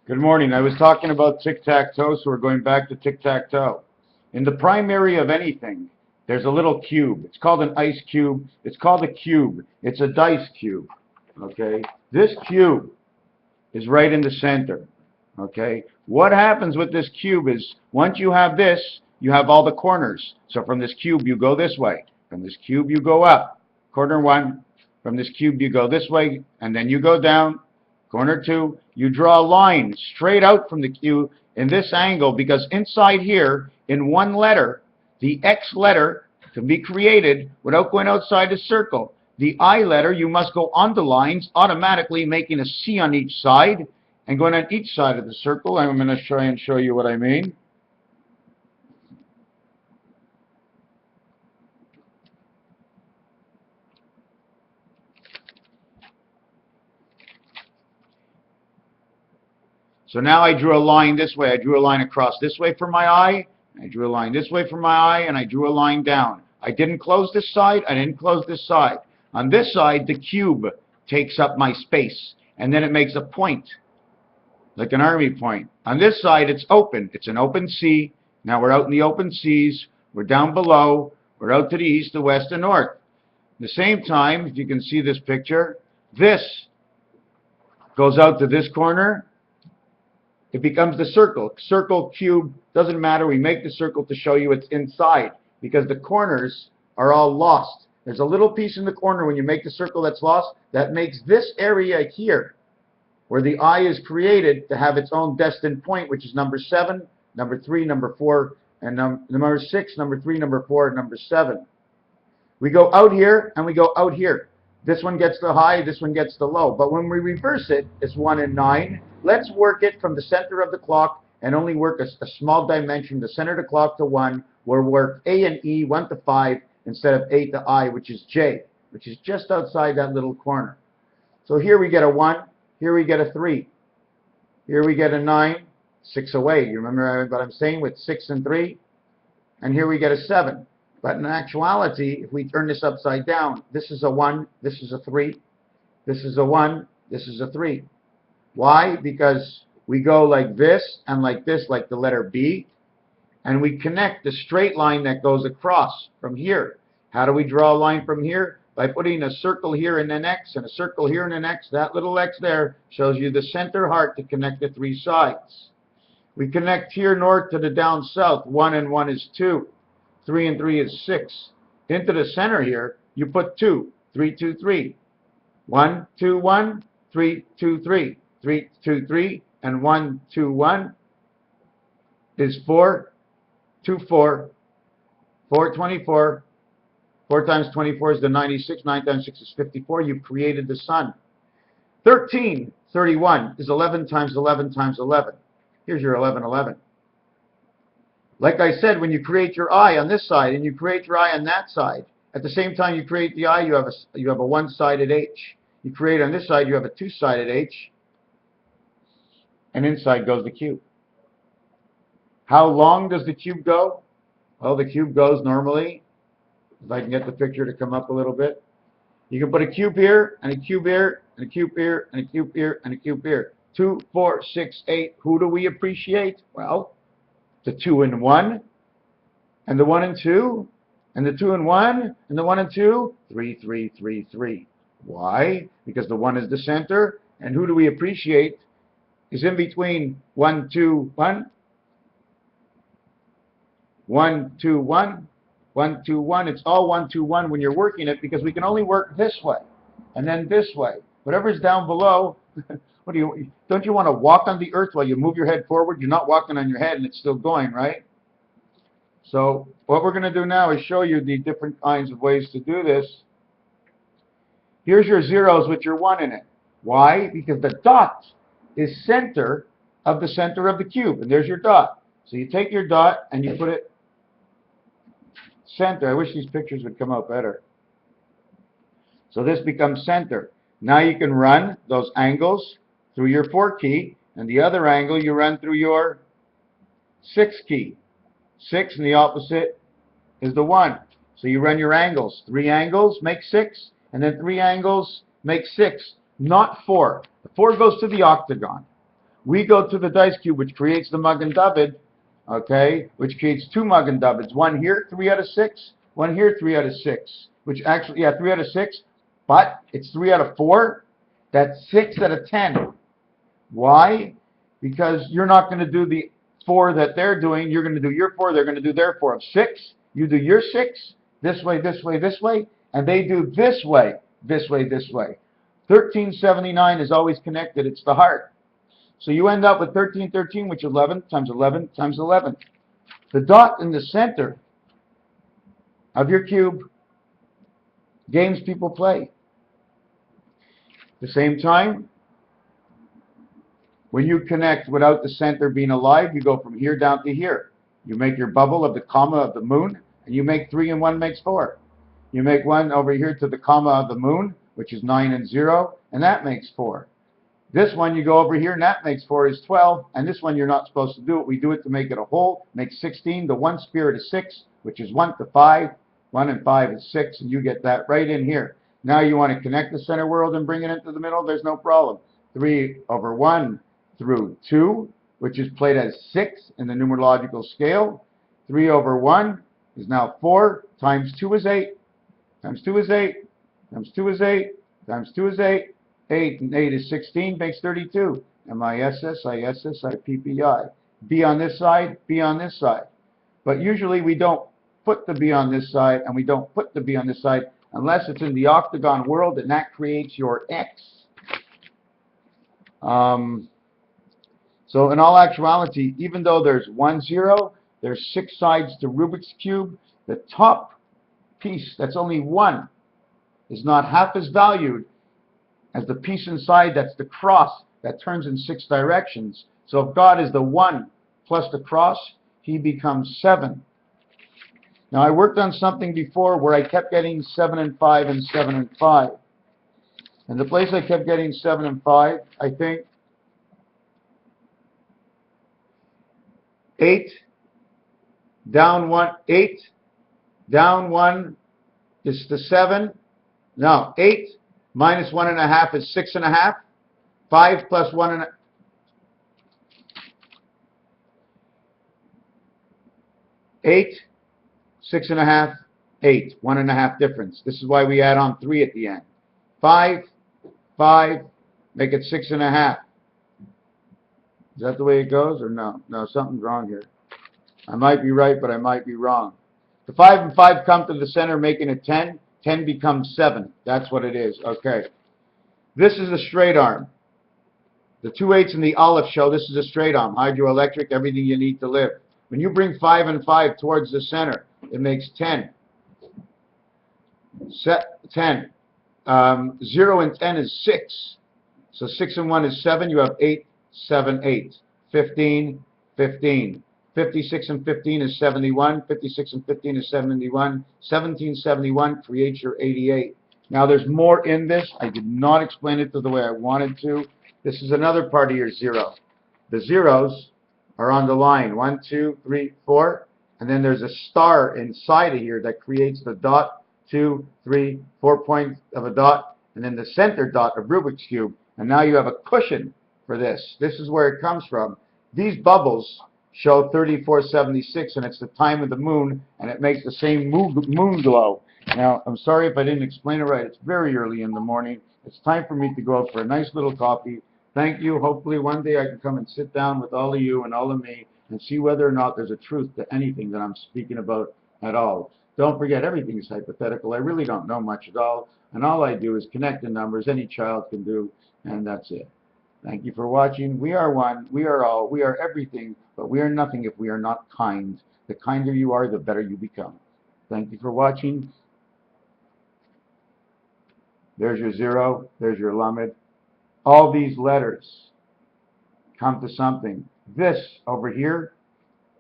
Good morning. I was talking about tic-tac-toe, so we're going back to tic-tac-toe. In the primary of anything, there's a little cube. It's called an ice cube. It's called a cube. It's a dice cube. Okay? This cube is right in the center. Okay? What happens with this cube is, once you have this, you have all the corners. So from this cube, you go this way. From this cube, you go up. Corner 1. From this cube, you go this way, and then you go down. Corner 2, you draw a line straight out from the cube in this angle, because inside here, in one letter, the X letter can be created without going outside the circle. The I letter, you must go on the lines, automatically making a C on each side, and going on each side of the circle. I'm going to try and show you what I mean. So now I drew a line this way. I drew a line across this way for my eye. I drew a line this way for my eye, and I drew a line down. I didn't close this side. I didn't close this side. On this side, the cube takes up my space, and then it makes a point, like an army point. On this side, it's open. It's an open sea. Now we're out in the open seas. We're down below. We're out to the east, the west, and north. At the same time, if you can see this picture, this goes out to this corner. It becomes the circle. Circle, cube, doesn't matter. We make the circle to show you it's inside, because the corners are all lost. There's a little piece in the corner when you make the circle that's lost. That makes this area here, where the eye is created, to have its own destined point, which is number 7, number 3, number 4, and number 6, number 3, number 4, and number 7. We go out here, and we go out here. This one gets the high, this one gets the low. But when we reverse it, it's 1 and 9. Let's work it from the center of the clock and only work a small dimension, the center of the clock to 1. We'll work A and E, 1 to 5, instead of A to I, which is J, which is just outside that little corner. So here we get a 1, here we get a 3, here we get a 9, 6 away. You remember what I'm saying with 6 and 3? And here we get a 7. But in actuality, if we turn this upside down, this is a 1, this is a 3, this is a 1, this is a 3. Why? Because we go like this and like this, like the letter B, and we connect the straight line that goes across from here. How do we draw a line from here? By putting a circle here and an X, and a circle here and an X. That little X there shows you the center heart to connect the 3 sides. We connect here north to the down south. 1 and 1 is 2. 3 and 3 is 6. Into the center here, you put 2. 3, 2, 3. 1, 2, 1. 3, 2, 3. 3, 2, 3. And 1, 2, 1 is 4. 2, 4. 4, 24. 4 times 24 is the 96. 9 times 6 is 54. You've created the sun. 13, 31 is 11 times 11 times 11. Here's your 11, 11. Like I said, when you create your eye on this side and you create your eye on that side, at the same time you create the eye, you have a one-sided H. You create on this side, you have a two-sided H, and inside goes the cube. How long does the cube go? Well, the cube goes normally, if I can get the picture to come up a little bit, you can put a cube here, and a cube here, and a cube here, and a cube here, and a cube here. 2, 4, 6, 8. Who do we appreciate? Well, the 2 and 1, and the 1 and 2, and the 2 and 1, and the 1 and 2, 3, 3, 3, 3. Why? Because the 1 is the center, and who do we appreciate is in between 1, 2, 1, 1, 2, 1, 1, 2, 1. It's all 1, 2, 1 when you're working it, because we can only work this way, and then this way. Whatever's down below, don't you want to walk on the earth while you move your head forward? You're not walking on your head and it's still going, right? So what we're going to do now is show you the different kinds of ways to do this. Here's your zeros with your 1 in it. Why? Because the dot is center of the cube, and there's your dot. So you take your dot and you put it center. I wish these pictures would come out better. So this becomes center. Now you can run those angles through your 4 key, and the other angle you run through your 6 key. 6 and the opposite is the 1. So you run your angles. 3 angles make 6, and then 3 angles make 6, not 4. The 4 goes to the octagon. We go to the dice cube, which creates the Magen David, okay, which creates 2 Magen Davids. One here, 3 out of 6. One here, 3 out of 6. Which actually, yeah, 3 out of 6. But it's 3 out of 4. That's 6 out of 10. Why? Because you're not going to do the 4 that they're doing. You're going to do your 4. They're going to do their 4 of 6. You do your 6. This way, this way, this way. And they do this way, this way, this way. 1379 is always connected. It's the heart. So you end up with 1313, which is 11 times 11 times 11. The dot in the center of your cube, games people play. At the same time, when you connect without the center being alive, you go from here down to here. You make your bubble of the comma of the moon, and you make 3 and 1 makes 4. You make 1 over here to the comma of the moon, which is 9 and 0, and that makes 4. This one you go over here, and that makes 4 is 12, and this one you're not supposed to do it. We do it to make it a whole, makes 16. The 1 spirit is 6, which is 1 to 5. 1 and 5 is 6, and you get that right in here. Now you want to connect the center world and bring it into the middle, there's no problem. 3 over 1 through 2, which is played as 6 in the numerological scale. 3 over 1 is now 4, times 2 is 8, times 2 is 8, times 2 is 8, times 2 is 8, 8 and 8 is 16, makes 32. MISS, ISS, IPPI. B on this side, B on this side. But usually we don't put the B on this side, and we don't put the B on this side unless it's in the octagon world, and that creates your X. So in all actuality, even though there's 1, 0, there's 6 sides to Rubik's Cube, the top piece that's only 1 is not half as valued as the piece inside that's the cross that turns in 6 directions. So if God is the 1 plus the cross, he becomes 7. Now I worked on something before where I kept getting 7 and 5 and 7 and 5. And the place I kept getting 7 and 5, I think 8 down 1, 8 down 1 is the 7. No, 8 minus 1.5 is 6.5. 5 plus 1.5. 8, 6.5, 8. 1.5 difference. This is why we add on 3 at the end. 5, 5, make it 6.5. Is that the way it goes, or no? No, something's wrong here. I might be right, but I might be wrong. The 5 and 5 come to the center, making it 10. 10 becomes 7. That's what it is. Okay. This is a straight arm. The 2 8s in the Aleph show this is a straight arm. Hydroelectric, everything you need to live. When you bring 5 and 5 towards the center, it makes 10. 10. 0 and 10 is 6. So 6 and 1 is 7. You have 8, 7, 8. 15, 15. 56 and 15 is 71. 56 and 15 is 71. 1771 creates your 88. Now there's more in this. I did not explain it the way I wanted to. This is another part of your 0. The zeros are on the line. 1, 2, 3, 4. And then there's a star inside of here that creates the dot, 2, 3, 4 points of a dot, and then the center dot of Rubik's Cube. And now you have a cushion for this. This is where it comes from. These bubbles show 3476, and it's the time of the moon, and it makes the same moon glow. Now, I'm sorry if I didn't explain it right. It's very early in the morning. It's time for me to go out for a nice little coffee. Thank you. Hopefully one day I can come and sit down with all of you and all of me and see whether or not there's a truth to anything that I'm speaking about at all. Don't forget, everything is hypothetical. I really don't know much at all, and all I do is connect the numbers any child can do, and that's it. Thank you for watching. We are one. We are all. We are everything, but we are nothing if we are not kind. The kinder you are, the better you become. Thank you for watching. There's your 0. There's your Lamed. All these letters come to something. This over here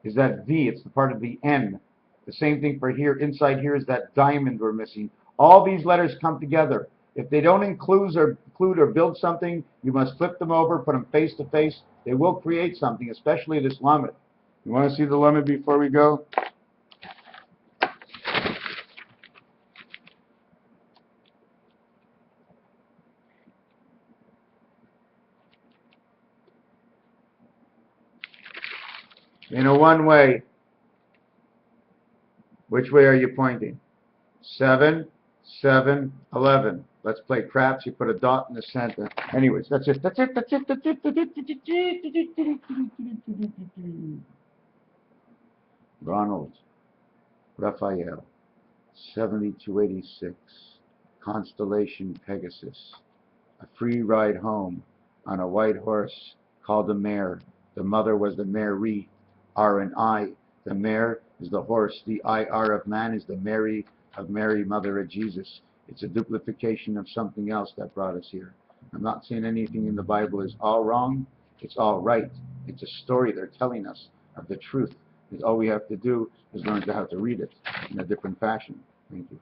is that V. It's the part of the N. The same thing for here. Inside here is that diamond we're missing. All these letters come together. If they don't include or build something, you must flip them over, put them face to face. They will create something, especially this Lamed. You want to see the Lamed before we go? In a one way, which way are you pointing? 7, 7, 11. Let's play craps. You put a dot in the center. Anyways, that's it. That's it. That's it. That's it. Ronald, Raphael, 7286, Constellation Pegasus. A free ride home on a white horse called a mare. The mother was the Mary, R and I. The mare is the horse. The IR of man is the Mary of Mary, mother of Jesus. It's a duplication of something else that brought us here. I'm not saying anything in the Bible is all wrong. It's all right. It's a story they're telling us of the truth. All we have to do is learn to how to read it in a different fashion. Thank you.